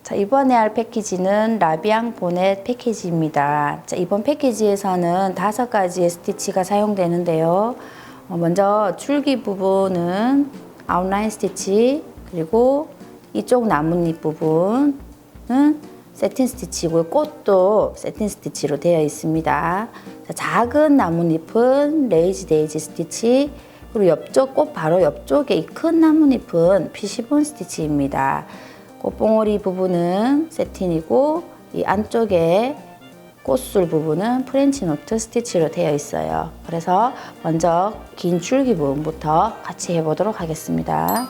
자, 이번에 할 패키지는 라비앙 보넷 패키지입니다. 자, 이번 패키지에서는 5가지의 스티치가 사용되는데요. 먼저 줄기 부분은 아웃라인 스티치, 그리고 이쪽 나뭇잎 부분은 세틴 스티치고 꽃도 세틴 스티치로 되어 있습니다. 자, 작은 나뭇잎은 레이지 데이지 스티치, 그리고 옆쪽 꽃 바로 옆쪽에 이 큰 나뭇잎은 피시본 스티치입니다. 꽃봉오리 부분은 세틴이고 이 안쪽에 꽃술 부분은 프렌치 노트 스티치로 되어 있어요. 그래서 먼저 긴 줄기 부분부터 같이 해보도록 하겠습니다.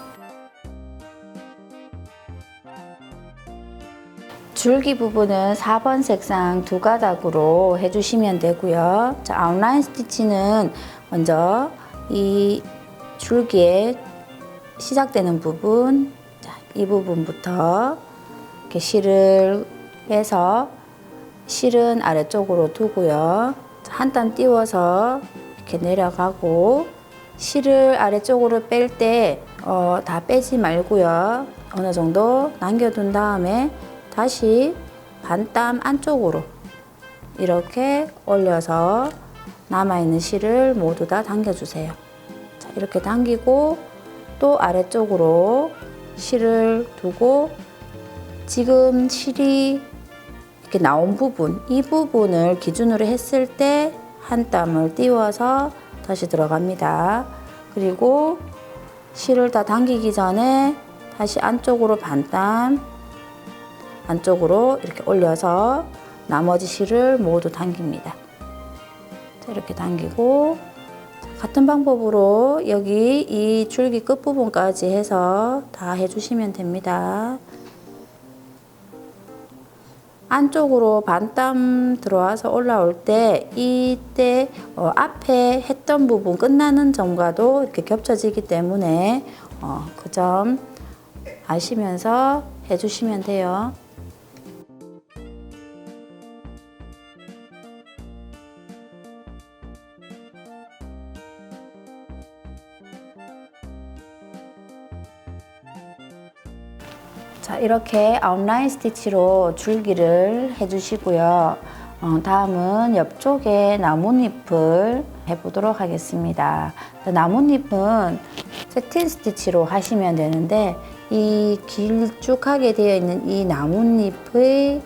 줄기 부분은 4번 색상 2가닥으로 해주시면 되고요. 자, 아웃라인 스티치는 먼저 이 줄기에 시작되는 부분, 이 부분부터 이렇게 실을 빼서 실은 아래쪽으로 두고요. 한 땀 띄워서 이렇게 내려가고, 실을 아래쪽으로 뺄 때 다 빼지 말고요. 어느 정도 남겨둔 다음에 다시 반 땀 안쪽으로 이렇게 올려서 남아있는 실을 모두 다 당겨주세요. 자, 이렇게 당기고 또 아래쪽으로 실을 두고, 지금 실이 이렇게 나온 부분, 이 부분을 기준으로 했을 때 한 땀을 띄워서 다시 들어갑니다. 그리고 실을 다 당기기 전에 다시 안쪽으로 반 땀, 안쪽으로 이렇게 올려서 나머지 실을 모두 당깁니다. 자, 이렇게 당기고, 같은 방법으로 여기 이 줄기 끝부분까지 해서 다 해주시면 됩니다. 안쪽으로 반땀 들어와서 올라올 때 이때 앞에 했던 부분 끝나는 점과도 이렇게 겹쳐지기 때문에 그 점 아시면서 해주시면 돼요. 자, 이렇게 아웃라인 스티치로 줄기를 해주시고요. 다음은 옆쪽에 나뭇잎을 해보도록 하겠습니다. 나뭇잎은 세틴 스티치로 하시면 되는데, 이 길쭉하게 되어 있는 이 나뭇잎의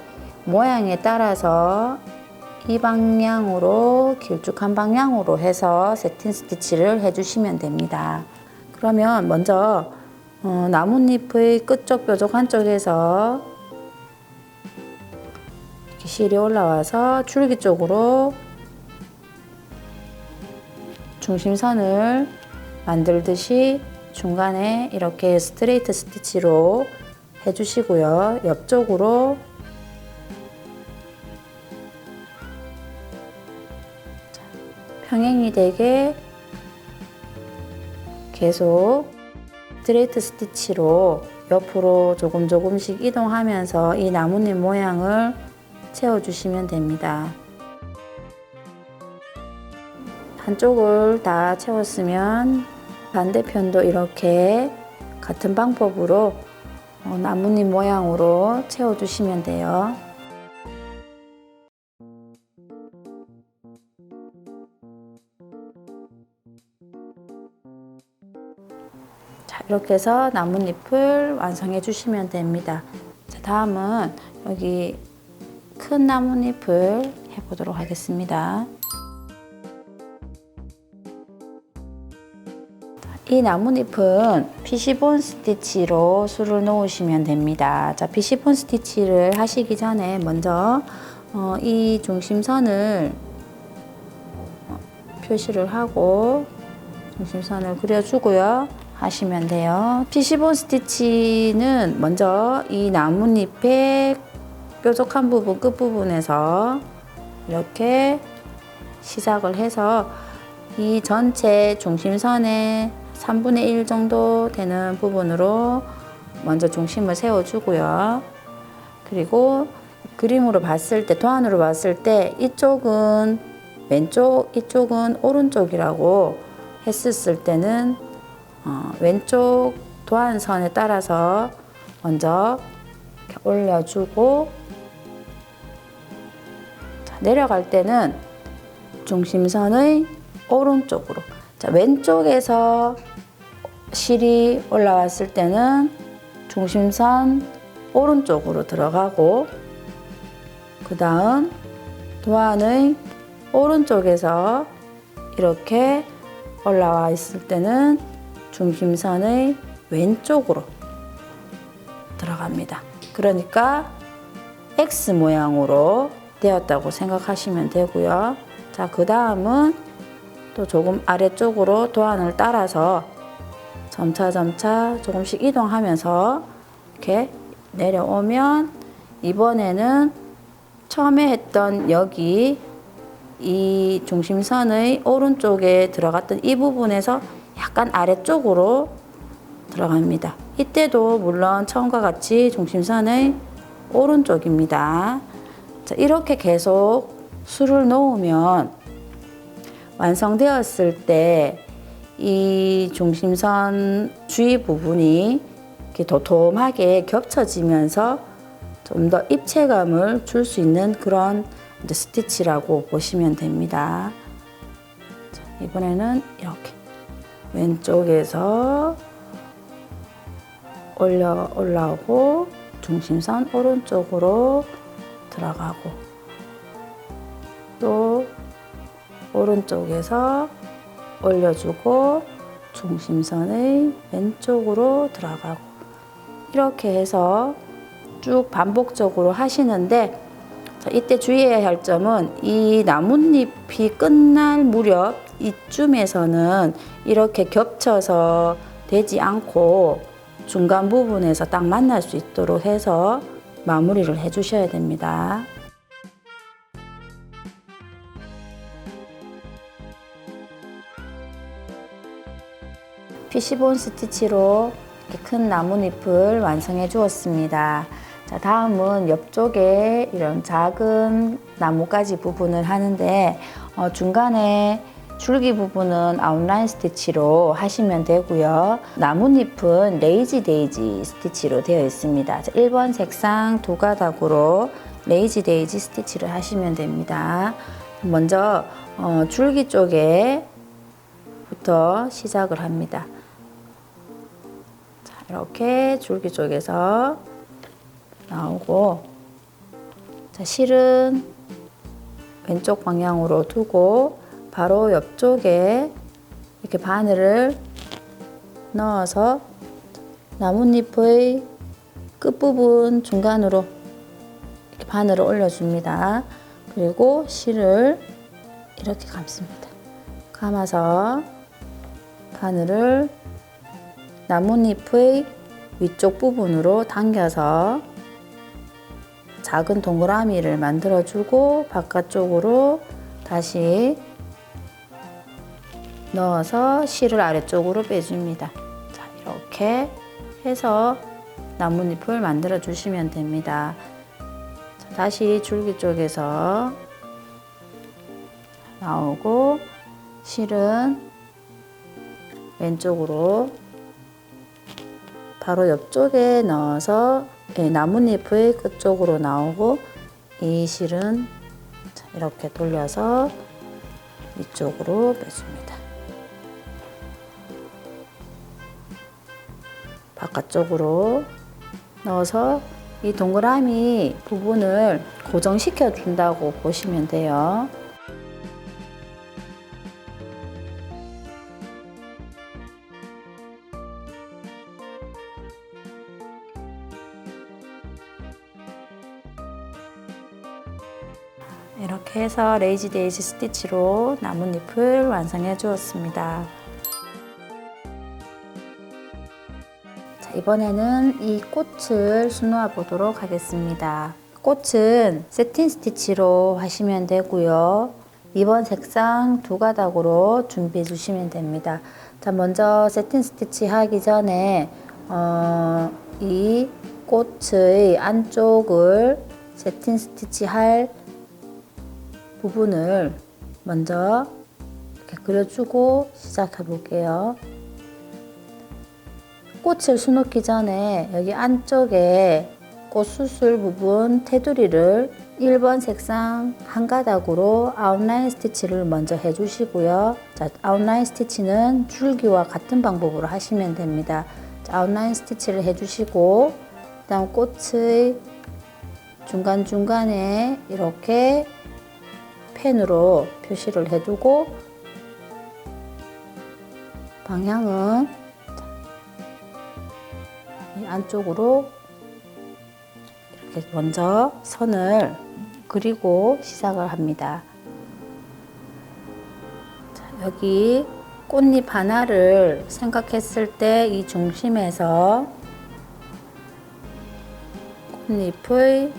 모양에 따라서 이 방향으로, 길쭉한 방향으로 해서 세틴 스티치를 해주시면 됩니다. 그러면 먼저 나뭇잎의 끝쪽 뾰족 한쪽에서 이렇게 실이 올라와서 줄기 쪽으로 중심선을 만들듯이 중간에 이렇게 스트레이트 스티치로 해주시고요. 옆쪽으로 평행이 되게 계속 스트레이트 스티치로 옆으로 조금씩 이동하면서 이 나뭇잎 모양을 채워주시면 됩니다. 한쪽을 다 채웠으면 반대편도 이렇게 같은 방법으로 나뭇잎 모양으로 채워주시면 돼요. 자, 이렇게 해서 나뭇잎을 완성해 주시면 됩니다. 자, 다음은 여기 큰 나뭇잎을 해보도록 하겠습니다. 이 나뭇잎은 피시본 스티치로 술을 놓으시면 됩니다. 자, 피시본 스티치를 하시기 전에 먼저 이 중심선을 표시를 하고 중심선을 그려주고요. 하시면 돼요. 피시본 스티치는 먼저 이 나뭇잎의 뾰족한 부분 끝부분에서 이렇게 시작을 해서 이 전체 중심선의 3분의 1 정도 되는 부분으로 먼저 중심을 세워주고요. 그리고 그림으로 봤을 때, 도안으로 봤을 때 이쪽은 왼쪽, 이쪽은 오른쪽이라고 했었을 때는 왼쪽 도안선에 따라서 먼저 올려주고, 자, 내려갈 때는 중심선의 오른쪽으로, 자, 왼쪽에서 실이 올라왔을 때는 중심선 오른쪽으로 들어가고, 그 다음 도안의 오른쪽에서 이렇게 올라와 있을 때는 중심선의 왼쪽으로 들어갑니다. 그러니까 X 모양으로 되었다고 생각하시면 되고요. 자, 그 다음은 또 조금 아래쪽으로 도안을 따라서 점차 조금씩 이동하면서 이렇게 내려오면, 이번에는 처음에 했던 여기 이 중심선의 오른쪽에 들어갔던 이 부분에서 약간 아래쪽으로 들어갑니다. 이때도 물론 처음과 같이 중심선의 오른쪽입니다. 자, 이렇게 계속 수를 놓으면 완성되었을 때 이 중심선 주위 부분이 이렇게 도톰하게 겹쳐지면서 좀 더 입체감을 줄 수 있는 그런 스티치라고 보시면 됩니다. 자, 이번에는 이렇게 왼쪽에서 올라오고 중심선 오른쪽으로 들어가고, 또 오른쪽에서 올려주고 중심선의 왼쪽으로 들어가고, 이렇게 해서 쭉 반복적으로 하시는데, 자, 이때 주의해야 할 점은 이 나뭇잎이 끝날 무렵 이쯤에서는 이렇게 겹쳐서 되지 않고 중간 부분에서 딱 만날 수 있도록 해서 마무리를 해 주셔야 됩니다. 피시본 스티치로 이렇게 큰 나뭇잎을 완성해 주었습니다. 자, 다음은 옆쪽에 이런 작은 나뭇가지 부분을 하는데, 중간에 줄기 부분은 아웃라인 스티치로 하시면 되고요. 나뭇잎은 레이지 데이지 스티치로 되어 있습니다. 자, 1번 색상 2가닥으로 레이지 데이지 스티치를 하시면 됩니다. 먼저 줄기 쪽에부터 시작을 합니다. 자, 이렇게 줄기 쪽에서 나오고, 자, 실은 왼쪽 방향으로 두고 바로 옆쪽에 이렇게 바늘을 넣어서 나뭇잎의 끝부분 중간으로 이렇게 바늘을 올려줍니다. 그리고 실을 이렇게 감습니다. 감아서 바늘을 나뭇잎의 위쪽 부분으로 당겨서 작은 동그라미를 만들어주고 바깥쪽으로 다시 넣어서 실을 아래쪽으로 빼줍니다. 자, 이렇게 해서 나뭇잎을 만들어 주시면 됩니다. 자, 다시 줄기 쪽에서 나오고 실은 왼쪽으로 바로 옆쪽에 넣어서 나뭇잎의 끝쪽으로 나오고, 이 실은 이렇게 돌려서 위쪽으로 빼줍니다. 바깥쪽으로 넣어서 이 동그라미 부분을 고정시켜 준다고 보시면 돼요. 이렇게 해서 레이지 데이지 스티치로 나뭇잎을 완성해 주었습니다. 자, 이번에는 이 꽃을 수놓아 보도록 하겠습니다. 꽃은 세틴 스티치로 하시면 되고요. 2번 색상 2가닥으로 준비해 주시면 됩니다. 자, 먼저 세틴 스티치 하기 전에 이 꽃의 안쪽을 세틴 스티치 할 부분을 먼저 이렇게 그려주고 시작해 볼게요. 꽃을 수놓기 전에 여기 안쪽에 꽃수술 부분 테두리를 1번 색상 한 가닥으로 아웃라인 스티치를 먼저 해주시고요. 자, 아웃라인 스티치는 줄기와 같은 방법으로 하시면 됩니다. 자, 아웃라인 스티치를 해주시고 그다음 꽃의 중간중간에 이렇게 펜으로 표시를 해두고 방향은 이 안쪽으로 이렇게 먼저 선을 그리고 시작을 합니다. 자, 여기 꽃잎 하나를 생각했을 때 이 중심에서 꽃잎의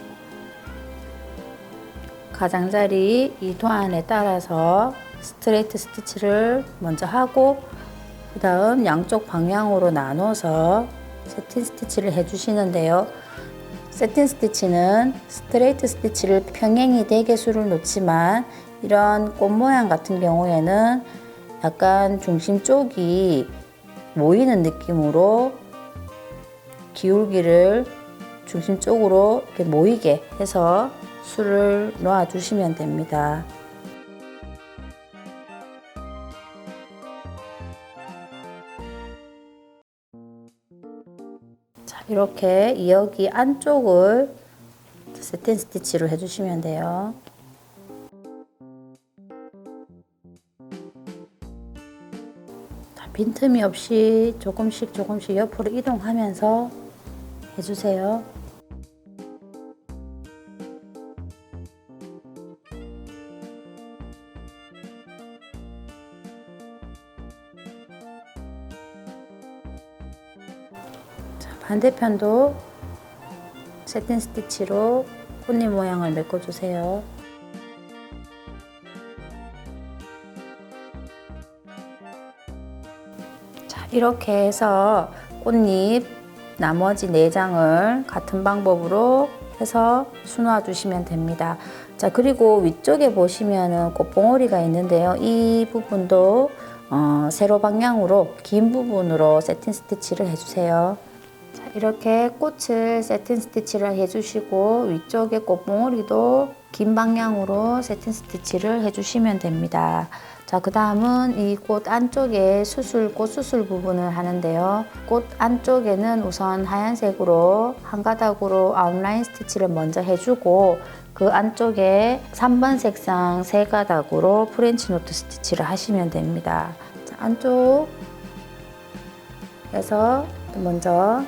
가장자리 이 도안에 따라서 스트레이트 스티치를 먼저 하고 그 다음 양쪽 방향으로 나눠서 세팅 스티치를 해주시는데요. 세팅 스티치는 스트레이트 스티치를 평행이 되게 수를 놓지만 이런 꽃 모양 같은 경우에는 약간 중심 쪽이 모이는 느낌으로 기울기를 중심 쪽으로 이렇게 모이게 해서 수를 놓아 주시면 됩니다. 자, 이렇게 여기 안쪽을 세팅 스티치로 해주시면 돼요. 빈틈이 없이 조금씩 옆으로 이동하면서 해주세요. 자, 반대편도 세팅 스티치로 꽃잎 모양을 메꿔주세요. 이렇게 해서 꽃잎 나머지 4장을 같은 방법으로 해서 수놓아 주시면 됩니다. 자, 그리고 위쪽에 보시면은 꽃봉오리가 있는데요. 이 부분도 세로 방향으로 긴 부분으로 세팅 스티치를 해주세요. 자, 이렇게 꽃을 세팅 스티치를 해주시고 위쪽에 꽃봉오리도 긴 방향으로 세팅 스티치를 해주시면 됩니다. 자, 그 다음은 이 꽃 안쪽에 꽃수술 부분을 하는데요. 꽃 안쪽에는 우선 하얀색으로 한 가닥으로 아웃라인 스티치를 먼저 해주고 그 안쪽에 3번 색상 3가닥으로 프렌치 노트 스티치를 하시면 됩니다. 자, 안쪽에서 먼저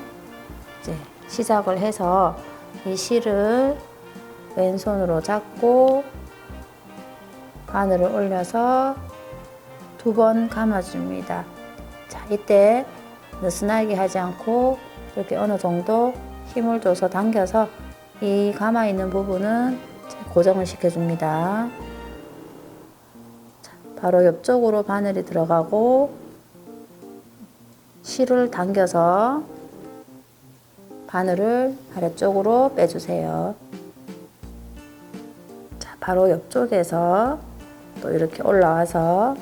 이제 시작을 해서 이 실을 왼손으로 잡고 바늘을 올려서 2번 감아줍니다. 자, 이때 느슨하게 하지 않고 이렇게 어느 정도 힘을 줘서 당겨서 이 감아 있는 부분은 고정을 시켜줍니다. 자, 바로 옆쪽으로 바늘이 들어가고 실을 당겨서 바늘을 아래쪽으로 빼주세요. 자, 바로 옆쪽에서 또 이렇게 올라와서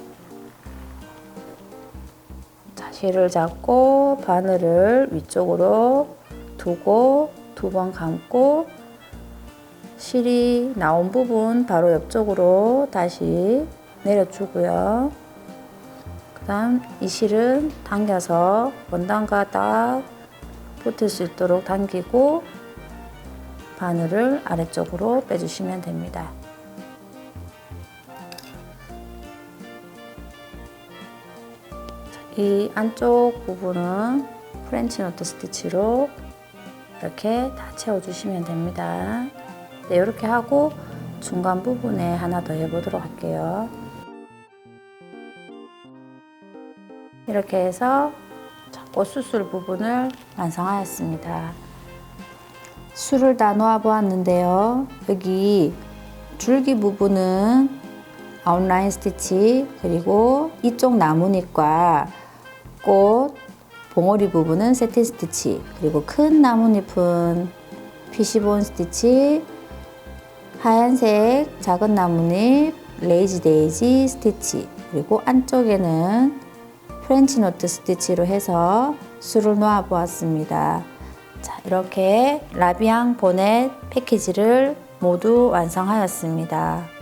실을 잡고 바늘을 위쪽으로 두고 2번 감고 실이 나온 부분 바로 옆쪽으로 다시 내려주고요. 그 다음 이 실은 당겨서 원단과 딱 붙을 수 있도록 당기고 바늘을 아래쪽으로 빼주시면 됩니다. 이 안쪽 부분은 프렌치 노트 스티치로 이렇게 다 채워주시면 됩니다. 네, 이렇게 하고 중간 부분에 하나 더 해보도록 할게요. 이렇게 해서 꽃수술 부분을 완성하였습니다. 술을 다 놓아 보았는데요. 여기 줄기 부분은 아웃라인 스티치, 그리고 이쪽 나뭇잎과 꽃 봉오리 부분은 세팅 스티치, 그리고 큰 나뭇잎은 피시본 스티치, 하얀색 작은 나뭇잎 레이지 데이지 스티치, 그리고 안쪽에는 프렌치 노트 스티치로 해서 술을 놓아 보았습니다. 자, 자, 이렇게 라비앙 보넷 패키지를 모두 완성하였습니다.